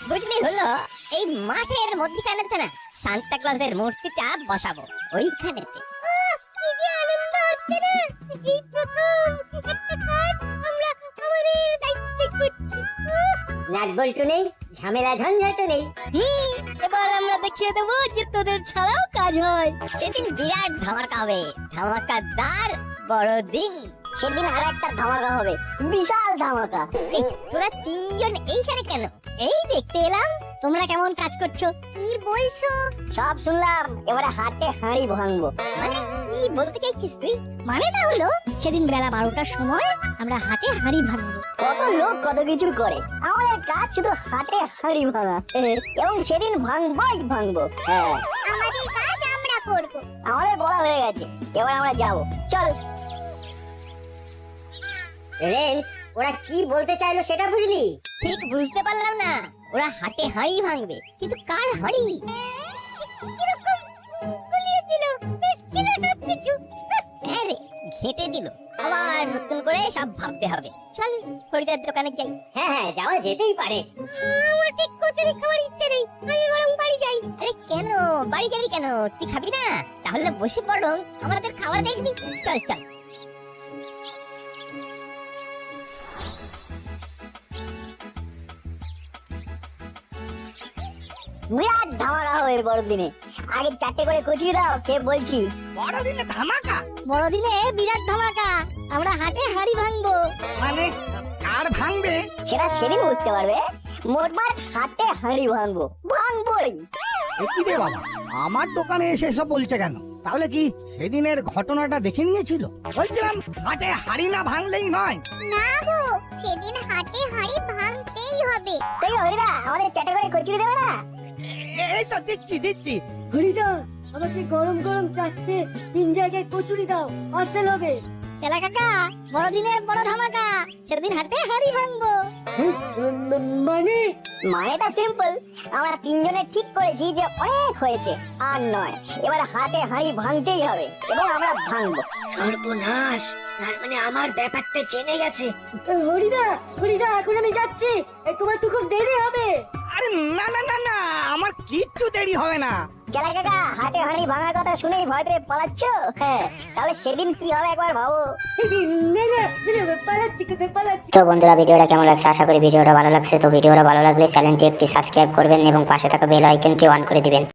বুঝলি হলো, এই মাঠের মধ্যখানেতে না সান্তা ক্লজের মূর্তিটা বসাবো ওইখানেতে। কি যে আনন্দ হচ্ছে না, এই প্রথম একটা কাজ আমরা আমাদের দায়িত্বে করছি। নাট বল্টু নেই, ঝামেলা ঝঞ্ঝাট নেই। এবার আমরা দেখিয়ে দেবো যে তোদের ছাড়াও কাজ হয়। সেদিন বিরাট ধামাকা হবে, ধামাকাদার বড়দিন। সেদিন আর একটা ধামাকা হবে, বিশাল ধামাকা। এই তোরা তিনজন এইখানে কেন? এই দেখতে এলাম তোমরা কেমন কাজ করছো। কি বলছো? সব শুনলাম, এবারে হাতে হাঁড়ি ভাঙবো। মানে কি বলতে চাইছিস তুই? মানেটা হলো সেদিন বেলা 12টার সময় আমরা হাতে হাঁড়ি ভাঙবো। কত লোক কত কিছু করে, আমাদের কাজ শুধু হাতে হাঁড়ি ভাঙা। এবং সেদিন ভাঙবোই ভাঙবো। হ্যাঁ, আমাদের কাজ আমরা করব। আমাদের বলা হয়ে গেছে, এবার আমরা যাবো। চল। রেঞ্জ, ওরা কি বলতে চাইলো সেটা বুঝলি? ঠিক বুঝতে পারলাম না। ওরা হাতে হাঁড়ি ভাঙবে, কিন্তু কার হাঁড়ি? কিরকম গুলিয়ে দিল, বেশ ছিল সবকিছু। হ্যাঁ রে, ঘেঁটে দিল। আবার নতুন করে সব ভাবতে হবে। চল হরিদার দোকানে যাই। হ্যাঁ হ্যাঁ, যাওয়া যেতেই পারে। আমার ঠিক কচুরি খাওয়ার ইচ্ছে নেই, আমি বরং বাড়ি যাই। আরে কেন বাড়ি যাবি কেন? তুই খাবি না? তাহলে বসে বরং আমাদের খাওয়া দেখবি। চল চল। বিরাট ধামাকা হবে বড়দিনে। আগে 4টে করে কচুরি দাও, কে বলছি। বড়দিনে ধামাকা বড়দিনে বিরাট ধামাকা, আমরা হাতে হাঁড়ি ভাঙবো। মানে কার ভাঙবে? সেটা সেদিন বুঝতে পারবে। মোটমাট হাতে হাঁড়ি ভাঙবো, ভাঙবোই। কি রে বাবা, আমার দোকানে এসে সব বলছে কেন? তাহলে কি সেদিনের ঘটনাটা দেখে নিয়েছিল? বলছিলাম হাটে হাড়ি না ভাঙলেই নয়। না গো, সেদিন হাতে হাঁড়ি ভাঙতেই হবে। তাই হরিদা, আমাদের 4টে করে কচুরি দেবে না? এই তো দিচ্ছি দিচ্ছি। হরিদা, আমাকে গরম গরম 4টে 3 জায়গায় কচুরি দাও, পার্সেল হবে। চেলা কাকা, বড়দিনের বড় ধামাকা, সেদিন হাতে হাঁড়ি ভাঙবো। মানে মানেটা সিম্পল। আমরা তিনজনে ঠিক করেছি যে অনেক হয়েছে, আর নয়। এবার হাতে হাঁড়ি ভাঙতেই হবে, এবং আমরা ভাঙবো। সর্বনাশ, তার মানে আমার ব্যাপারটা জেনে গেছে। হরিদা, হরিদা, এখন আমি যাচ্ছি, তোমার তো খুব দেরি হবে। আরে না না না না, আমার কিচ্ছু দেরি হবে না। চালা কাকা, হাতে হাঁড়ি ভাঙার কথা শুনেই ভয় পেয়ে পালাচ্ছ? হ্যাঁ, তাহলে সেদিন কি হবে একবার ভাবো। না না, পালাচ্ছি, কোথায় পালাচ্ছি। তো বন্ধুরা, ভিডিওটা কেমন লাগছে? আশা করি ভিডিওটা ভালো লাগছে। তো ভিডিওটা ভালো লাগলে চ্যানেলটি একটি সাবস্ক্রাইব করবেন এবং পাশে থাকা বেল আইকনটি অন করে দিবেন।